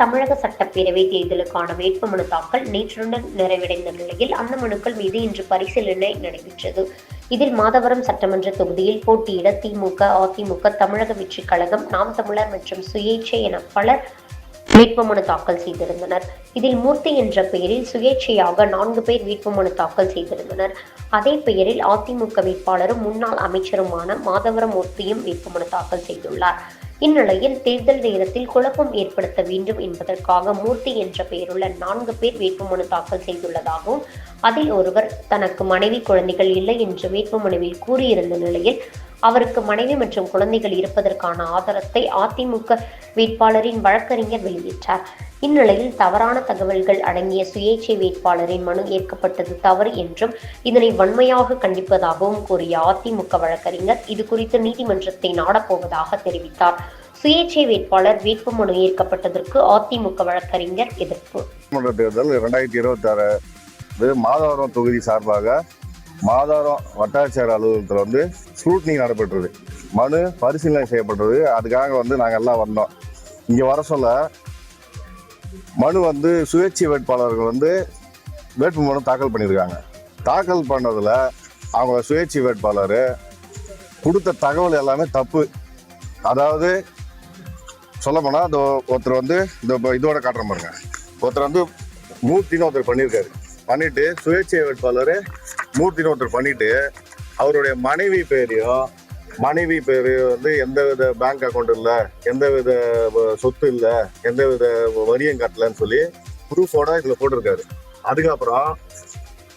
தமிழக சட்டப்பேரவை தேர்தலுக்கான வேட்புமனு தாக்கல் நேற்றுடன் நிறைவடைந்த நிலையில் அந்த மனுக்கள் மீது இன்று பரிசீலனை நடைபெற்றது. இதில் மாதவரம் சட்டமன்ற தொகுதியில் போட்டியிட திமுக, அதிமுக, தமிழக வெற்றிக் கழகம், நாம் தமிழர் மற்றும் சுயேட்சை என பலர் வேட்புமனு தாக்கல் செய்திருந்தனர். இதில் மூர்த்தி என்ற பெயரில் சுயேட்சையாக 4 பேர் வேட்புமனு தாக்கல் செய்திருந்தனர். அதே பெயரில் அதிமுக வேட்பாளரும் முன்னாள் அமைச்சருமான மாதவரம் மூர்த்தியும் வேட்புமனு தாக்கல் செய்துள்ளார். இந்நிலையில் தேர்தல் நேரத்தில் குழப்பம் ஏற்படுத்த வேண்டும் என்பதற்காக மூர்த்தி என்ற பெயருள்ள 4 பேர் வேட்புமனு தாக்கல் செய்துள்ளதாகவும், அதில் ஒருவர் தனக்கு மனைவி, குழந்தைகள் இல்லை என்று வேட்புமனுவில் கூறியிருந்த நிலையில் அவருக்கு மனைவி மற்றும் குழந்தைகள் இருப்பதற்கான ஆதாரத்தை அதிமுக வேட்பாளரின் வழக்கறிஞர் வெளியிட்டார். இந்நிலையில் தவறான தகவல்கள் அடங்கிய சுயேட்சை வேட்பாளரின் மனு ஏற்கப்பட்டது தவறு என்றும் இதனை வன்மையாக கண்டிப்பதாகவும் கூறிய அதிமுக வழக்கறிஞர் இதுகுறித்து நீதிமன்றத்தை நாடப்போவதாக தெரிவித்தார். சுயேட்சை வேட்பாளர் வேட்புமனு ஏற்கப்பட்டதற்கு அதிமுக வழக்கறிஞர் எதிர்ப்பு. தேர்தல் 2026 மாதவரம் தொகுதி சார்பாக மாதவரம் வட்டாட்சியர் அலுவலகத்தில் ஸ்க்ரூட்னி நடைபெற்றது. மனு பரிசீலனை செய்யப்பட்டது. அதுக்காக நாங்கள் எல்லாம் வந்தோம். இங்கே வர சொல்ல மனு சுயேட்சை வேட்பாளர்கள் வேட்புமனு தாக்கல் பண்ணியிருக்காங்க. தாக்கல் பண்ணதில் அவங்க சுயேட்சை வேட்பாளர் கொடுத்த தகவல் எல்லாமே தப்பு. அதாவது சொல்ல போனால் ஒருத்தர் இதோட காட்டுற பாருங்க. ஒருத்தர் மூர்த்தின்னு ஒருத்தர் பண்ணியிருக்காரு. பண்ணிட்டு சுயேட்சை வேட்பாளர் மூர்த்தின்னு ஒருத்தர் பண்ணிட்டு அவருடைய மனைவி பேரு எந்த வித பேங்க் அக்கௌண்ட் இல்லை, எந்த வித சொத்து இல்லை, எந்த வித வரியும் கட்டலன்னு சொல்லி ப்ரூஃபோட இதுல போட்டிருக்காரு. அதுக்கப்புறம்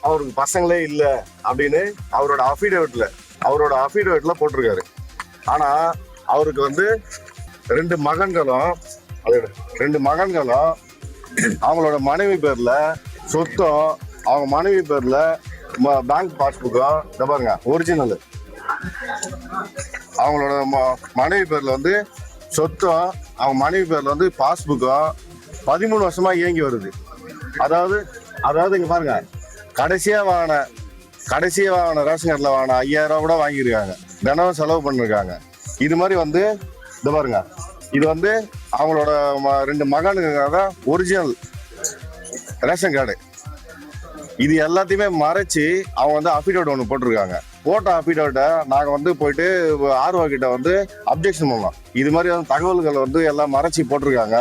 அவருக்கு பசங்களே இல்லை அப்படின்னு அவரோட அஃபிடேவிட்ல போட்டிருக்காரு. ஆனா அவருக்கு 2 மகன்களும் அவங்களோட மனைவி பேர்ல சொத்தும், அவங்க மனைவி பேர்ல பேங்க் பாஸ்புக்கும் இதை பாருங்க ஒரிஜினல். அவங்களோட மனைவி பேர்ல சொத்தும் அவங்க மனைவி பேர்ல பாஸ்புக்கும் 13 வருஷமா இயங்கி வருது. அதாவது இங்க பாருங்க, கடைசியா வாங்கின ரேஷன் கார்டில் வாங்கின 5000 ரூபா கூட வாங்கியிருக்காங்க. தினம் செலவு பண்ணிருக்காங்க. இது மாதிரி இதை பாருங்க, இது அவங்களோட 2 மகனுக்காக ஒரிஜினல் ரேஷன் கார்டு. இது எல்லாத்தையுமே மறைச்சு அவங்க அஃபிடேவிட் ஒன்று போட்டிருக்காங்க. போட்ட அஃபிடேவிட்டை நாங்கள் போயிட்டு ஆர்வ கிட்ட அப்ஜெக்ஷன் பண்ணோம். இது மாதிரி தகவல்கள் எல்லாம் மறைச்சி போட்டிருக்காங்க.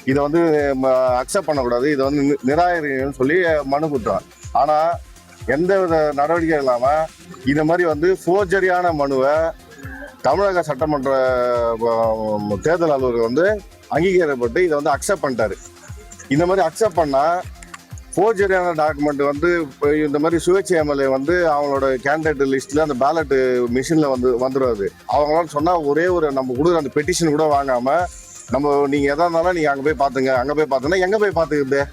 இதை அக்செப்ட் பண்ணக்கூடாது, இதை நிராகரின்னு சொல்லி மனு கொடுத்தோம். ஆனால் எந்த வித நடவடிக்கை இல்லாமல் இந்த மாதிரி ஃபோர்ஜரியான மனுவை தமிழக சட்டமன்ற தேர்தல் அலுவலர் அங்கீகரிக்கப்பட்டு இதை அக்செப்ட் பண்ணிட்டாரு. இந்த மாதிரி அக்செப்ட் பண்ணால் ஃபோர்ஜரியான டாக்குமெண்ட் இந்த மாதிரி சுயேட்சை எம்எல்ஏ அவங்களோட கேண்டிடேட் லிஸ்ட்ல அந்த பேலட் மிஷின்ல வந்துடுவாது. அவங்களால சொன்னா ஒரே ஒரு நம்ம கொடுக்குற அந்த பெட்டிஷன் கூட வாங்காம நீங்க எதா இருந்தாலும் நீங்க அங்க போய் பாத்துங்க, அங்க போய் பாத்துங்கன்னா எங்க போய் பாத்துக்குது?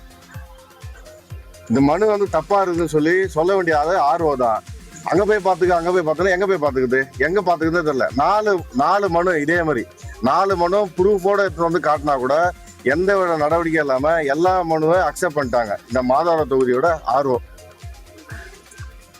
இந்த மனு தப்பா இருக்குன்னு சொல்ல வேண்டிய ஆர்வம் தான். அங்க போய் பார்த்தோன்னா எங்க போய் பாத்துக்குதே தெரியல. 4 மனு இதே மாதிரி 4 மனு ப்ரூஃபோட எடுத்து காட்டினா கூட எந்த வித நடவடிக்கை இல்லாம எல்லா மனுவை அக்செப்ட் பண்ணிட்டாங்க. இந்த மாதவரம் தொகுதியோட ஆர்வம்